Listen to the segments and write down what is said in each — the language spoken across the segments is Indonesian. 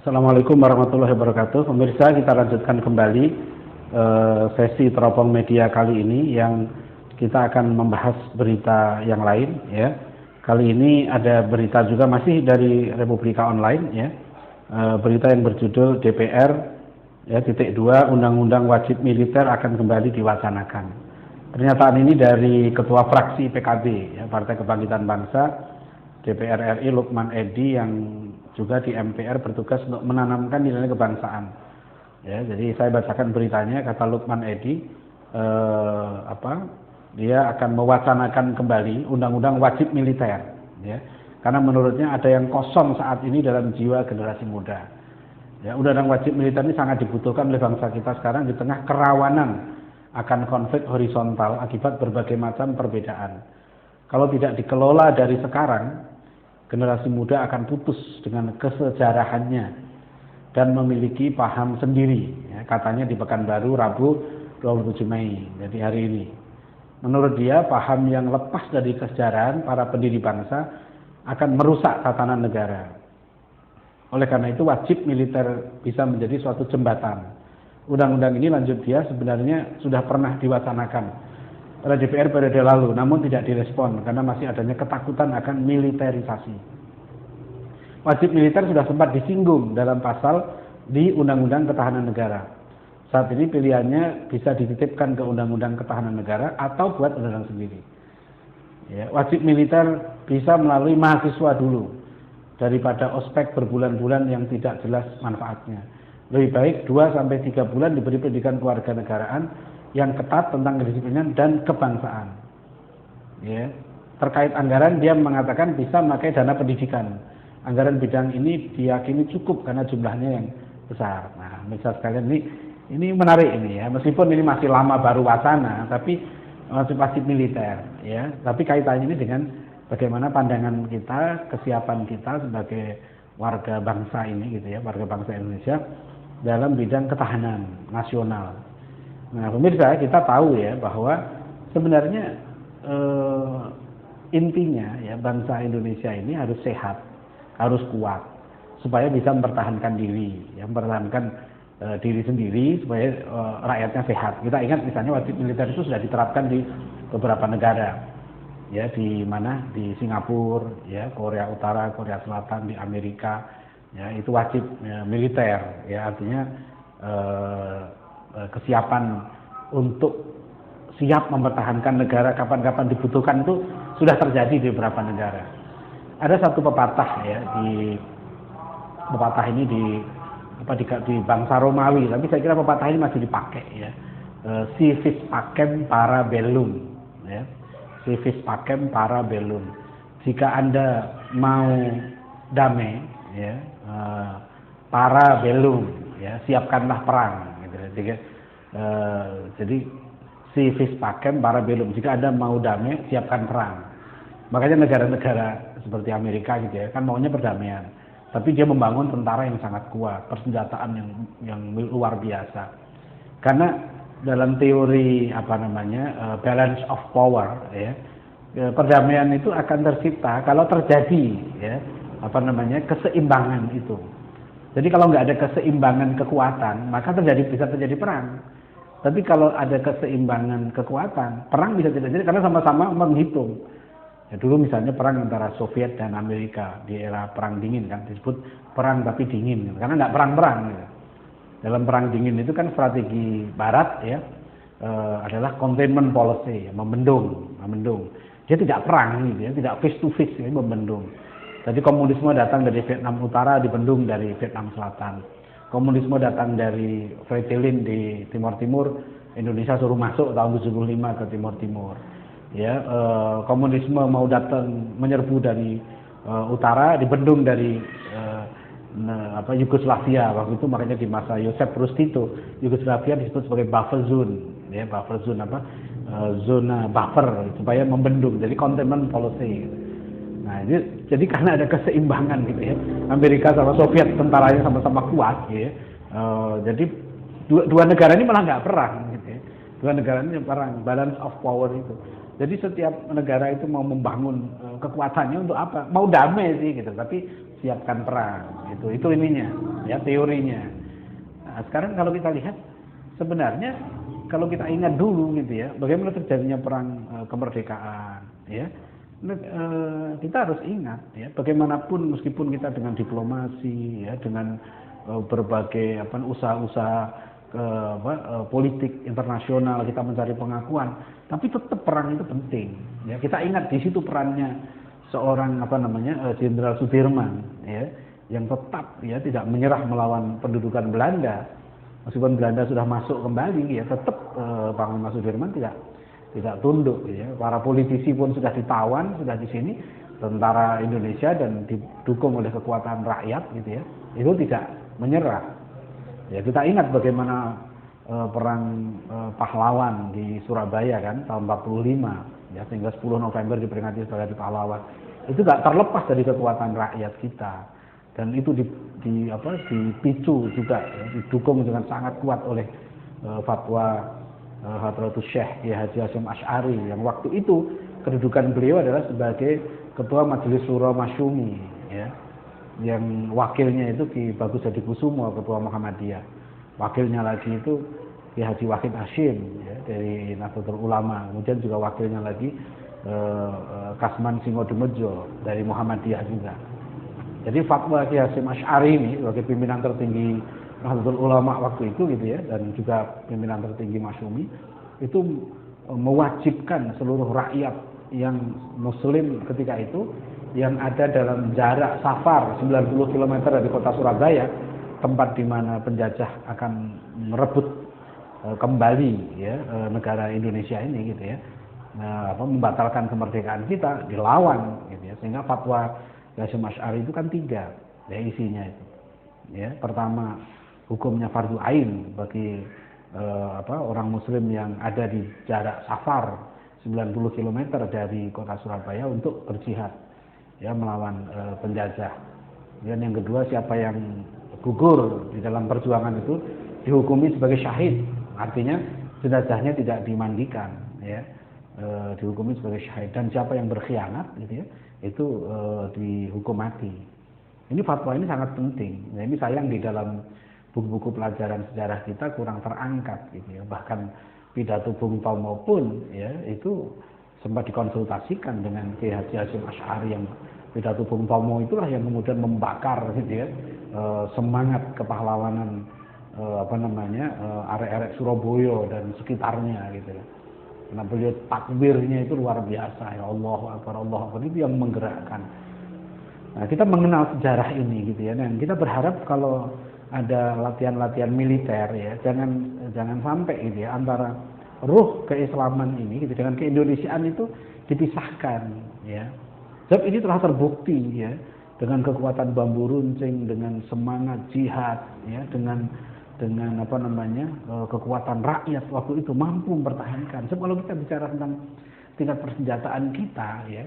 Assalamualaikum warahmatullahi wabarakatuh. Pemirsa, kita lanjutkan kembali sesi teropong media kali ini yang kita akan membahas berita yang lain ya. Kali ini ada berita juga masih dari Republika Online ya. Berita yang berjudul DPR ya titik 2 Undang-Undang Wajib Militer akan kembali diwacanakan. Pernyataan ini dari Ketua Fraksi PKB ya, Partai Kebangkitan Bangsa DPR RI Lukman Edy yang juga di MPR bertugas untuk menanamkan nilai kebangsaan. Ya, jadi saya bacakan beritanya, kata Lukman Edy, dia akan mewacanakan kembali Undang-Undang Wajib Militer, ya, karena menurutnya ada yang kosong saat ini dalam jiwa generasi muda. Ya, Undang-Undang Wajib Militer ini sangat dibutuhkan oleh bangsa kita sekarang di tengah kerawanan akan konflik horizontal akibat berbagai macam perbedaan. Kalau tidak dikelola dari sekarang, generasi muda akan putus dengan kesejarahannya dan memiliki paham sendiri ya, katanya di Pekanbaru Rabu 27 Mei, jadi hari ini. Menurut dia, paham yang lepas dari kesejarahan para pendiri bangsa akan merusak tatanan negara. Oleh karena itu wajib militer bisa menjadi suatu jembatan. Undang-undang ini, lanjut dia, sebenarnya sudah pernah diwacanakan oleh DPR periode lalu, namun tidak direspon karena masih adanya ketakutan akan militerisasi. Wajib militer sudah sempat disinggung dalam pasal di Undang-Undang Ketahanan Negara. Saat ini pilihannya bisa dititipkan ke Undang-Undang Ketahanan Negara atau buat undang-undang sendiri. Ya, wajib militer bisa melalui mahasiswa dulu daripada ospek berbulan-bulan yang tidak jelas manfaatnya. Lebih baik 2-3 bulan diberi pendidikan kewarganegaraan yang ketat tentang kedisiplinan dan kebangsaan. Ya. Terkait anggaran, dia mengatakan bisa memakai dana pendidikan. Anggaran bidang ini diyakini cukup karena jumlahnya yang besar. Nah, misal sekalian ini menarik ini ya. Meskipun ini masih lama baru wacana, tapi wajib militer ya. Tapi kaitannya ini dengan bagaimana pandangan kita, kesiapan kita sebagai warga bangsa ini gitu ya, warga bangsa Indonesia dalam bidang ketahanan nasional. Nah, pemirsa, kita tahu ya bahwa sebenarnya intinya ya bangsa Indonesia ini harus sehat, harus kuat supaya bisa mempertahankan diri, ya, mempertahankan diri sendiri supaya rakyatnya sehat. Kita ingat misalnya wajib militer itu sudah diterapkan di beberapa negara, ya, di mana, di Singapura, ya, Korea Utara, Korea Selatan, di Amerika, ya, itu wajib militer, ya, artinya kesiapan untuk siap mempertahankan negara kapan-kapan dibutuhkan itu sudah terjadi di beberapa negara. Ada satu pepatah ya pepatah ini di bangsa Romawi, tapi saya kira pepatah ini masih dipakai ya. Si vis pacem para bellum, ya. Si vis pacem para bellum. Jika Anda mau damai, ya, para bellum, ya, siapkanlah perang. Jadi si vis pacem para bellum, jika Anda mau damai siapkan perang. Makanya negara-negara seperti Amerika gitu ya kan maunya perdamaian, tapi dia membangun tentara yang sangat kuat, persenjataan yang luar biasa. Karena dalam teori balance of power ya, perdamaian itu akan tercipta kalau terjadi ya keseimbangan itu. Jadi kalau nggak ada keseimbangan kekuatan, maka bisa terjadi perang. Tapi kalau ada keseimbangan kekuatan, perang bisa terjadi karena sama-sama menghitung. Ya, dulu misalnya perang antara Soviet dan Amerika di era perang dingin kan disebut perang tapi dingin, karena nggak perang-perang. Gitu. Dalam perang dingin itu kan strategi Barat ya adalah containment policy, ya, membendung. Dia tidak perang, gitu, ya, tidak face to face, ya, membendung. Jadi komunisme datang dari Vietnam Utara, dibendung dari Vietnam Selatan. Komunisme datang dari Fretilin di Timor Timur, Indonesia suruh masuk tahun 75 ke Timor Timur. Ya, komunisme mau datang menyerbu dari utara, dibendung dari Yugoslavia. Waktu itu makanya di masa Josip Broz Tito, Yugoslavia disebut sebagai buffer zone, ya, buffer zone zona buffer supaya membendung. Jadi containment policy. Gitu. Nah, jadi karena ada keseimbangan gitu ya, Amerika sama Soviet tentaranya sama-sama kuat, ya. Jadi dua negara ini malah nggak perang, gitu ya. Dua negara ini perang, balance of power itu. Jadi setiap negara itu mau membangun kekuatannya untuk apa? Mau damai sih, gitu. Tapi mempersiapkan perang. Itu ininya, ya teorinya. Nah, sekarang kalau kita lihat sebenarnya kalau kita ingat dulu gitu ya, bagaimana terjadinya perang kemerdekaan, ya. Kita harus ingat ya, bagaimanapun meskipun kita dengan diplomasi ya, dengan berbagai usaha-usaha politik internasional kita mencari pengakuan, tapi tetap perang itu penting. Ya, kita ingat di situ perannya seorang Jenderal Sudirman ya, yang tetap ya tidak menyerah melawan pendudukan Belanda. Meskipun Belanda sudah masuk kembali ya, tetap Panglima Sudirman tidak tunduk ya. Para politisi pun sudah ditawan, sudah di sini, tentara Indonesia dan didukung oleh kekuatan rakyat gitu ya. Itu tidak menyerah. Ya, kita ingat bagaimana perang pahlawan di Surabaya kan tahun 45 ya, sehingga 10 November diperingati sebagai hari pahlawan. Itu tidak terlepas dari kekuatan rakyat kita. Dan itu dipicu juga ya, didukung dengan sangat kuat oleh fatwa Hadratus Syekh Kiai Haji Hasyim Asy'ari yang waktu itu kedudukan beliau adalah sebagai Ketua Majelis Syuro Masyumi ya. Yang wakilnya itu Ki Bagus Hadi Kusumo, Ketua Muhammadiyah. Wakilnya lagi itu Ki Haji Wahid Hasyim ya, dari Nahdlatul Ulama. Kemudian juga wakilnya lagi Kasman Singodemejo dari Muhammadiyah juga. Jadi fatwa Ki Hasyim Asy'ari ini sebagai pimpinan tertinggi Nahdlatul Ulama waktu itu gitu ya, dan juga pimpinan tertinggi Masyumi itu mewajibkan seluruh rakyat yang muslim ketika itu yang ada dalam jarak safar 90 km dari kota Surabaya, tempat di mana penjajah akan merebut kembali ya negara Indonesia ini gitu ya, membatalkan kemerdekaan kita, dilawan gitu ya. Sehingga fatwa Hasyim Asy'ari itu kan 3 ya isinya itu ya. Pertama, hukumnya fardu ain bagi orang muslim yang ada di jarak safar 90 km dari kota Surabaya untuk berjihad ya melawan penjajah. Dan yang kedua, siapa yang gugur di dalam perjuangan itu dihukumi sebagai syahid, artinya jenazahnya tidak dimandikan ya, dihukumi sebagai syahid. Dan siapa yang berkhianat gitu ya, itu dihukum mati. Ini fatwa ini sangat penting. Nah, ini sayang di dalam buku-buku pelajaran sejarah kita kurang terangkat gitu ya. Bahkan pidato Bung Tomo pun ya itu sempat dikonsultasikan dengan Kiai Haji Hasyim Asy'ari, yang pidato Bung Tomo itulah yang kemudian membakar gitu ya semangat kepahlawanan arek-arek Surabaya dan sekitarnya gitu ya. Karena beliau takbirnya itu luar biasa ya, Allahu Akbar, itu yang menggerakkan. Nah, kita mengenal sejarah ini gitu ya, dan kita berharap kalau ada latihan-latihan militer ya, jangan sampai gitu ya antara ruh keislaman ini gitu dengan keindonesiaan itu dipisahkan ya. Sebab ini telah terbukti ya, dengan kekuatan bambu runcing, dengan semangat jihad ya, dengan kekuatan rakyat waktu itu mampu mempertahankan. Sebab kalau kita bicara tentang tingkat persenjataan kita ya,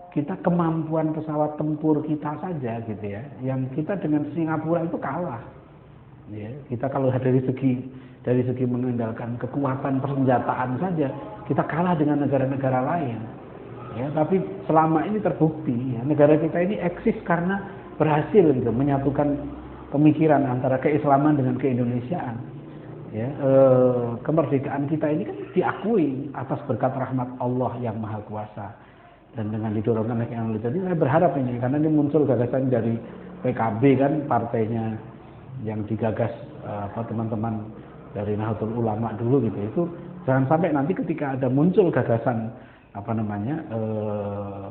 kita kemampuan pesawat tempur kita saja gitu ya, yang kita dengan Singapura itu kalah ya. Kita kalau dari segi mengandalkan kekuatan persenjataan saja kita kalah dengan negara-negara lain ya. Tapi selama ini terbukti ya, negara kita ini eksis karena berhasil gitu menyatukan pemikiran antara keislaman dengan keindonesiaan ya. Kemerdekaan kita ini kan diakui atas berkat rahmat Allah yang Maha Kuasa dan dengan didorongkan oleh Indonesia. Jadi saya berharap ini, karena ini muncul gagasan dari PKB kan, partainya yang digagas teman-teman dari Nahdlatul Ulama dulu gitu. Itu jangan sampai nanti ketika ada muncul gagasan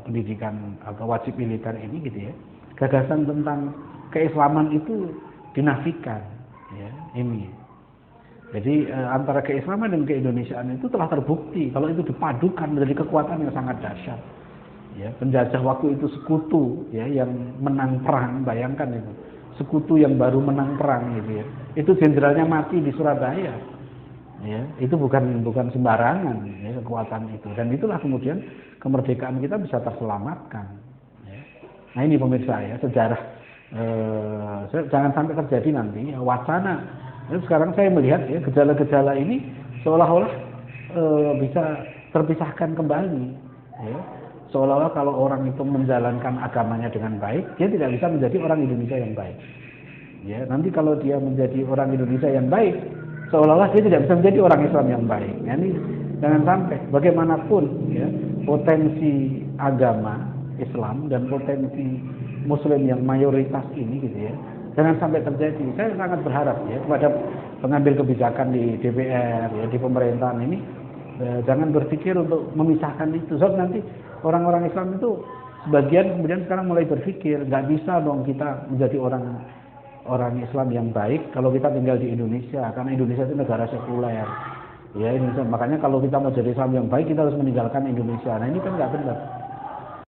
pendidikan wajib militer ini gitu ya, gagasan tentang keislaman itu dinafikan ya ini. Jadi antara keislaman dan keindonesiaan itu telah terbukti kalau itu dipadukan menjadi kekuatan yang sangat dahsyat. Ya, penjajah waktu itu sekutu ya yang menang perang, bayangkan itu. Sekutu yang baru menang perang gitu ya. Itu jenderalnya mati di Surabaya. Ya, itu bukan sembarangan ya, kekuatan itu. Dan itulah kemudian kemerdekaan kita bisa terselamatkan. Ya. Nah, ini pemirsa ya, sejarah jangan sampai terjadi nanti ya, wacana. Sekarang saya melihat ya gejala-gejala ini seolah-olah bisa terpisahkan kembali ya. seolah-olah kalau orang itu menjalankan agamanya dengan baik, dia tidak bisa menjadi orang Indonesia yang baik. Ya, nanti kalau dia menjadi orang Indonesia yang baik, seolah-olah dia tidak bisa menjadi orang Islam yang baik. Ya, ini jangan sampai bagaimanapun ya, potensi agama Islam dan potensi Muslim yang mayoritas ini gitu ya, jangan sampai terjadi. Saya sangat berharap ya kepada pengambil kebijakan di DPR ya, di pemerintahan ini jangan berpikir untuk memisahkan itu. Sebab nanti orang-orang Islam itu sebagian kemudian sekarang mulai berpikir nggak bisa dong kita menjadi orang Islam yang baik kalau kita tinggal di Indonesia, karena Indonesia itu negara sekuler. Ya, Indonesia. Makanya kalau kita mau jadi Islam yang baik kita harus meninggalkan Indonesia. Nah, ini kan nggak benar.